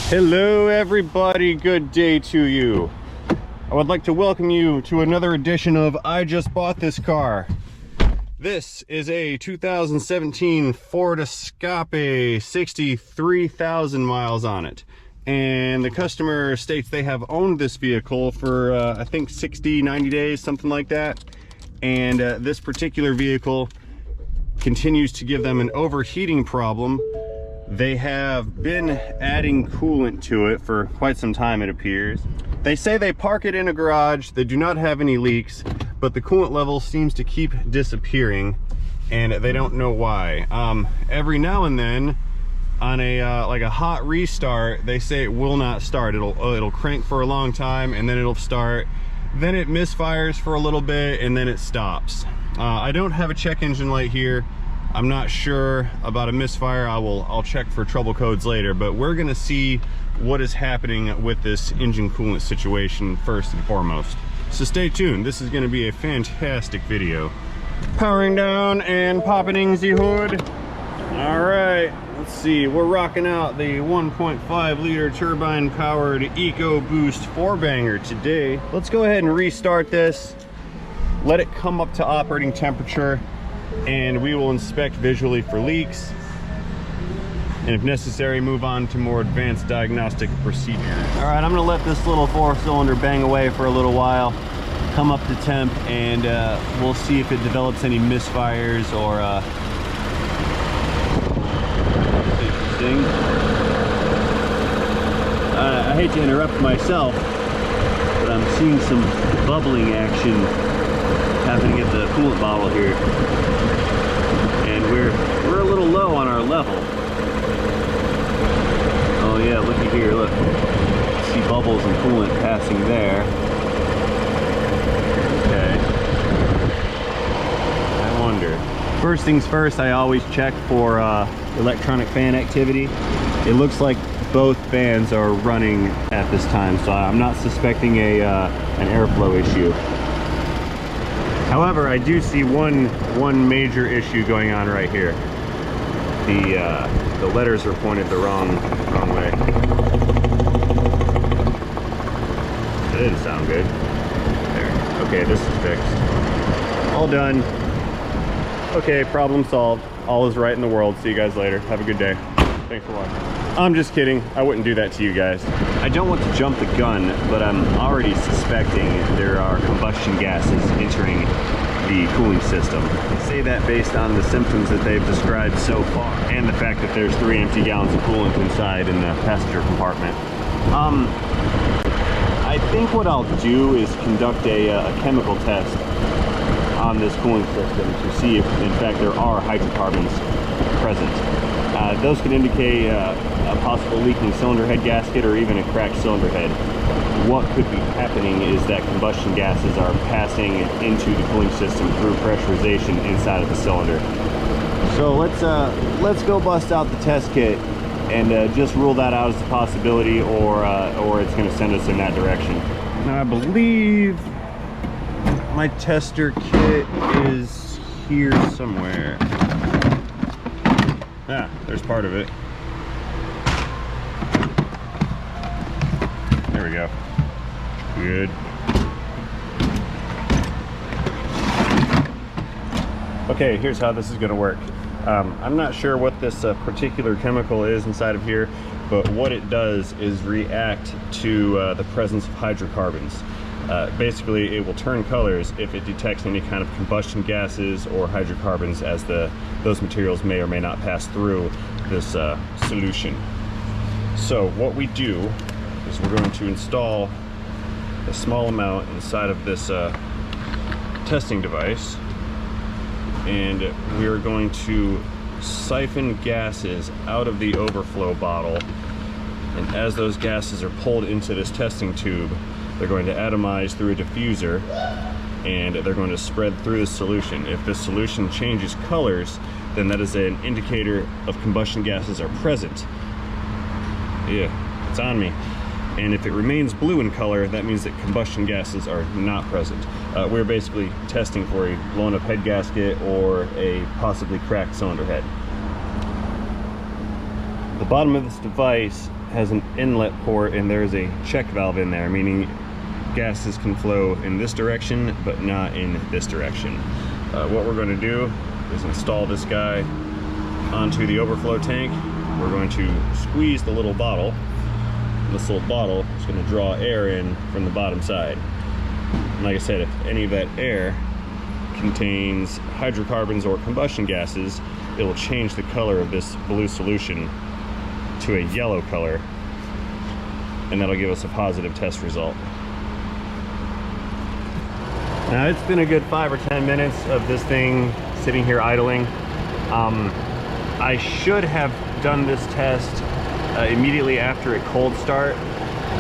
Hello everybody, good day to you. I would like to welcome you to another edition of I Just Bought This Car. This is a 2017 Ford Escape, 63,000 miles on it. And the customer states they have owned this vehicle for I think 60, 90 days, something like that. And this particular vehicle continues to give them an overheating problem. They have been adding coolant to it for quite some time, it appears. They say they park it in a garage, they do not have any leaks, but the coolant level seems to keep disappearing, and they don't know why. Every now and then, on a like a hot restart, they say it will not start. It'll crank for a long time, and then it'll start. Then it misfires for a little bit, and then it stops. I don't have a check engine light here. I'm not sure about a misfire. I'll check for trouble codes later, but we're gonna see what is happening with this engine coolant situation first and foremost. So stay tuned, this is gonna be a fantastic video. Powering down and popping the hood. All right, let's see, we're rocking out the 1.5 liter turbine powered EcoBoost 4-banger today. Let's go ahead and restart this, let it come up to operating temperature, and we will inspect visually for leaks, and if necessary move on to more advanced diagnostic procedures. All right, I'm gonna let this little 4-cylinder bang away for a little while, come up to temp, and we'll see if it develops any misfires or interesting. I hate to interrupt myself, but I'm seeing some bubbling action happening at the coolant bottle here. And we're a little low on our level. Oh yeah, looky here, look. See bubbles and coolant passing there. Okay. I wonder. First things first, I always check for electronic fan activity. It looks like both fans are running at this time, so I'm not suspecting an airflow issue. However, I do see one major issue going on right here. The letters are pointed the wrong way. That didn't sound good. There. Okay, this is fixed. All done. Okay, problem solved. All is right in the world. See you guys later. Have a good day. Thanks for watching. I'm just kidding. I wouldn't do that to you guys. I don't want to jump the gun, but I'm already suspecting there are combustion gases entering the cooling system. I say that based on the symptoms that they've described so far, and the fact that there's 3 empty gallons of coolant inside in the passenger compartment. I think what I'll do is conduct a chemical test on this cooling system to see if, in fact, there are hydrocarbons present. Those could indicate a possible leaking cylinder head gasket or even a cracked cylinder head. What could be happening is that combustion gases are passing into the cooling system through pressurization inside of the cylinder. So let's go bust out the test kit and just rule that out as a possibility, or it's going to send us in that direction. Now I believe my tester kit is here somewhere. Ah, there's part of it. There we go. Good. Okay, here's how this is going to work. I'm not sure what this particular chemical is inside of here, but what it does is react to the presence of hydrocarbons. Basically, it will turn colors if it detects any kind of combustion gases or hydrocarbons, as those materials may or may not pass through this solution. So what we do is we're going to install a small amount inside of this testing device, and we are going to siphon gases out of the overflow bottle, and as those gases are pulled into this testing tube, they're going to atomize through a diffuser, and they're going to spread through the solution. If the solution changes colors, then that is an indicator of combustion gases are present. Yeah, it's on me. And if it remains blue in color, that means that combustion gases are not present. We're basically testing for a blown up head gasket or a possibly cracked cylinder head. The bottom of this device has an inlet port, and there's a check valve in there, meaning gases can flow in this direction but not in this direction. What we're going to do is install this guy onto the overflow tank. We're going to squeeze the little bottle. This little bottle is going to draw air in from the bottom side. And like I said, if any of that air contains hydrocarbons or combustion gases, it will change the color of this blue solution to a yellow color, and that'll give us a positive test result. Now, it's been a good 5 or 10 minutes of this thing sitting here idling. I should have done this test immediately after a cold start,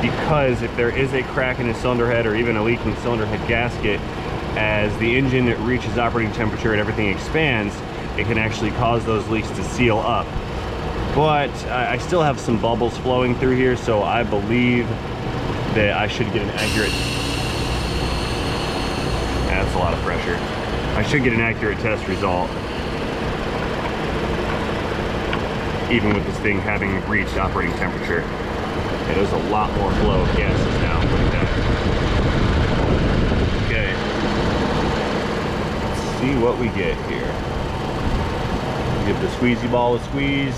because if there is a crack in a cylinder head or even a leaking cylinder head gasket, as the engine reaches operating temperature and everything expands, it can actually cause those leaks to seal up. But I still have some bubbles flowing through here, so I believe that I should get an accurate... That's a lot of pressure. I should get an accurate test result, even with this thing having reached operating temperature. Yeah, there's a lot more flow of gases now. Look at that. Okay. Let's see what we get here. Give the squeezy ball a squeeze.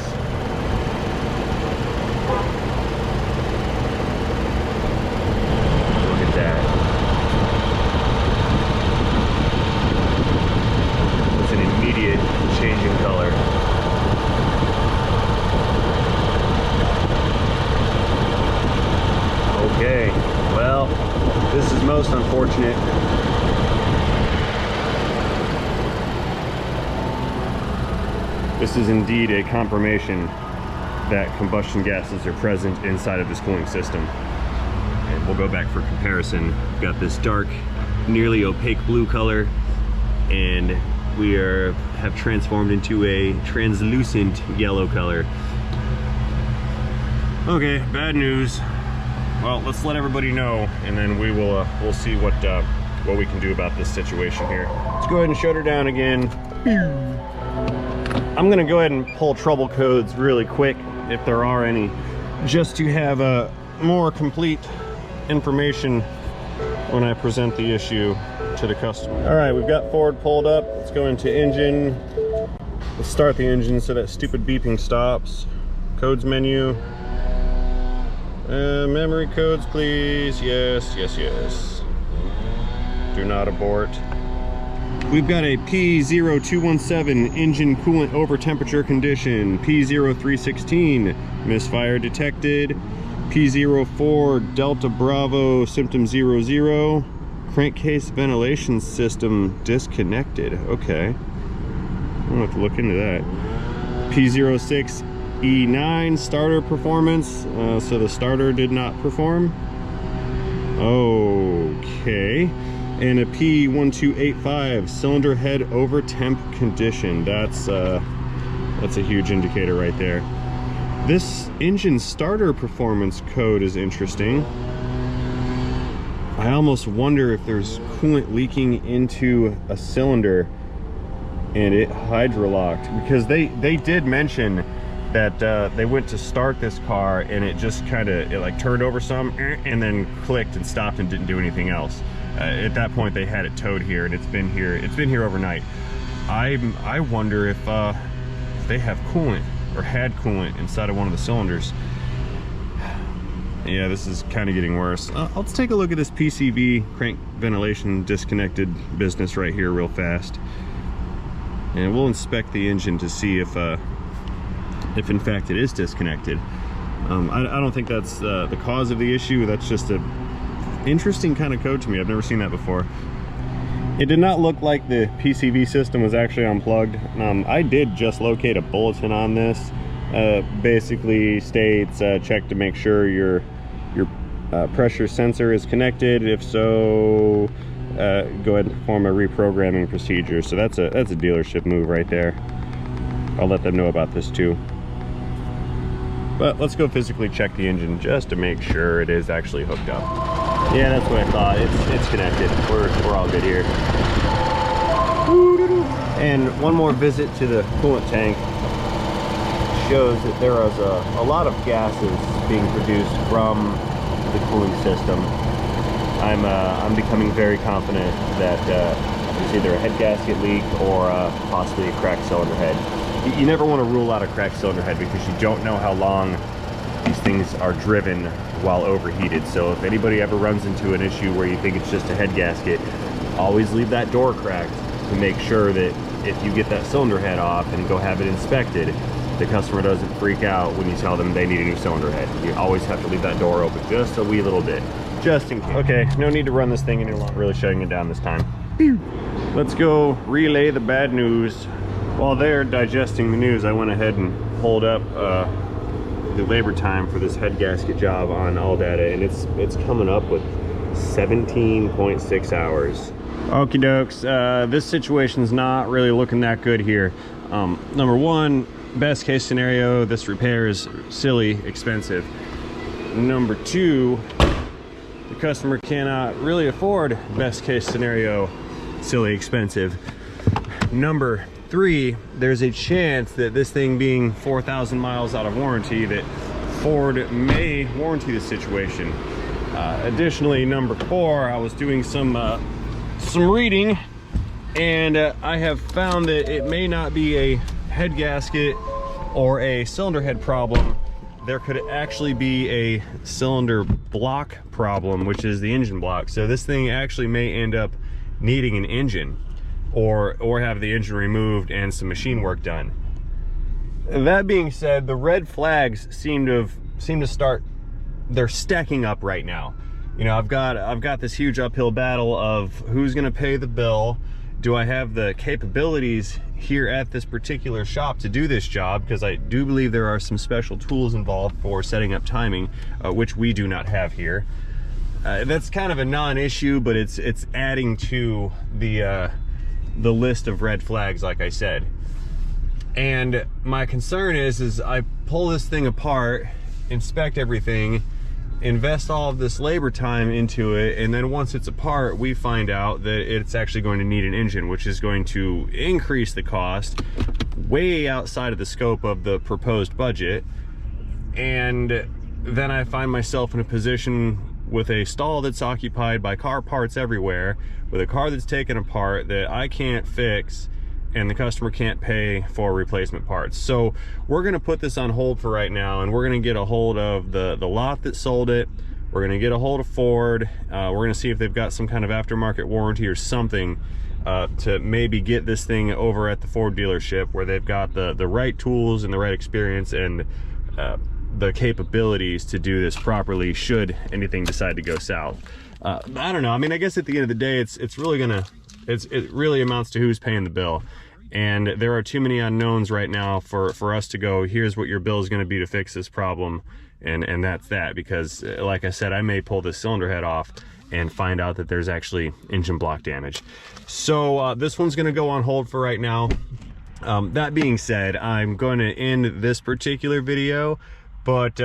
Look at that. It's an immediate change in color. Okay, well, this is most unfortunate. This is indeed a confirmation that combustion gases are present inside of this cooling system. And we'll go back for comparison. We've got this dark, nearly opaque blue color, and we have transformed into a translucent yellow color. Okay, bad news. Well, let's let everybody know, and then we'll see what we can do about this situation here. Let's go ahead and shut her down again. I'm gonna go ahead and pull trouble codes really quick, if there are any, just to have a more complete information when I present the issue to the customer. All right, we've got Ford pulled up. Let's go into engine. Let's start the engine so that stupid beeping stops. Codes menu. Memory codes, please. Yes, yes, yes. Do not abort. We've got a P0217 engine coolant over temperature condition. P0316 misfire detected. P04 Delta Bravo symptom 00. Crankcase ventilation system disconnected. Okay. I'll have to look into that. P06 E9 starter performance, so the starter did not perform. Okay. And a P1285 cylinder head over temp condition. That's a huge indicator right there. This engine starter performance code is interesting. I almost wonder if there's coolant leaking into a cylinder and it hydrolocked, because they did mention that they went to start this car and it just it like turned over some and then clicked and stopped and didn't do anything else. At that point they had it towed here, and it's been here overnight. I wonder if they have coolant or had coolant inside of one of the cylinders. Yeah, this is kind of getting worse. Let's take a look at this PCV crank ventilation disconnected business right here real fast, and we'll inspect the engine to see if in fact it is disconnected. I don't think that's the cause of the issue. That's just a interesting kind of code to me. I've never seen that before. It did not look like the PCV system was actually unplugged. I did just locate a bulletin on this. Basically states check to make sure your pressure sensor is connected. If so, go ahead and perform a reprogramming procedure. So that's a dealership move right there. I'll let them know about this too. But let's go physically check the engine just to make sure it is actually hooked up. Yeah, that's what I thought. It's connected. We're all good here. And one more visit to the coolant tank shows that there is a lot of gases being produced from the cooling system. I'm becoming very confident that there's either a head gasket leak or possibly a cracked cylinder head. You never want to rule out a cracked cylinder head because you don't know how long these things are driven while overheated. So if anybody ever runs into an issue where you think it's just a head gasket, always leave that door cracked to make sure that if you get that cylinder head off and go have it inspected, the customer doesn't freak out when you tell them they need a new cylinder head. You always have to leave that door open just a wee little bit, just in case. Okay, no need to run this thing any longer. Really shutting it down this time. Let's go relay the bad news. While they're digesting the news, I went ahead and pulled up the labor time for this head gasket job on AllData, and it's coming up with 17.6 hours. Okie dokes, this situation's not really looking that good here. Number one, best case scenario, this repair is silly expensive. Number two, the customer cannot really afford best case scenario, silly expensive. Number three, there's a chance that this thing being 4,000 miles out of warranty, that Ford may warranty the situation. Additionally, number four, I was doing some reading, and I have found that it may not be a head gasket or a cylinder head problem. There could actually be a cylinder block problem, which is the engine block. So this thing actually may end up needing an engine, or have the engine removed and some machine work done. That being said, the red flags seem to start, they're stacking up right now. You know, I've got this huge uphill battle of who's gonna pay the bill. Do I have the capabilities here at this particular shop to do this job? Because I do believe there are some special tools involved for setting up timing, which we do not have here. That's kind of a non-issue, but it's adding to the list of red flags, like I said. And my concern is I pull this thing apart, inspect everything, invest all of this labor time into it, and then once it's apart, we find out that it's actually going to need an engine, which is going to increase the cost way outside of the scope of the proposed budget. And then I find myself in a position with a stall that's occupied by car parts everywhere, with a car that's taken apart that I can't fix, and the customer can't pay for replacement parts. So we're gonna put this on hold for right now, and we're gonna get a hold of the lot that sold it. We're gonna get a hold of Ford. We're gonna see if they've got some kind of aftermarket warranty or something to maybe get this thing over at the Ford dealership, where they've got the right tools and the right experience and the capabilities to do this properly should anything decide to go south. I don't know. I mean, I guess at the end of the day, it really amounts to who's paying the bill. And there are too many unknowns right now for us to go, here's what your bill is going to be to fix this problem, and that's that. Because like I said, I may pull this cylinder head off and find out that there's actually engine block damage. So this one's going to go on hold for right now. That being said, I'm going to end this particular video, but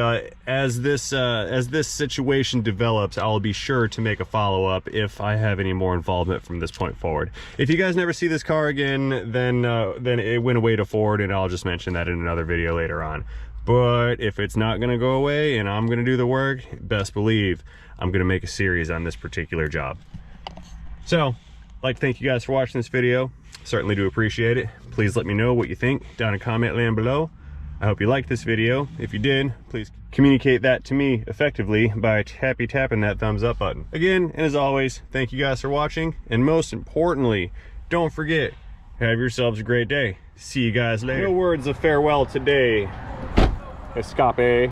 as this situation develops, I'll be sure to make a follow-up if I have any more involvement from this point forward. If you guys never see this car again, then it went away to Ford, and I'll just mention that in another video later on. But if it's not gonna go away and I'm gonna do the work, best believe I'm gonna make a series on this particular job. So, I'd like to thank you guys for watching this video. Certainly do appreciate it. Please let me know what you think down in comment land below. I hope you liked this video. If you did, please communicate that to me effectively by tapping that thumbs up button. Again, and as always, thank you guys for watching, and most importantly, don't forget, have yourselves a great day. See you guys later. No words of farewell today. Escape.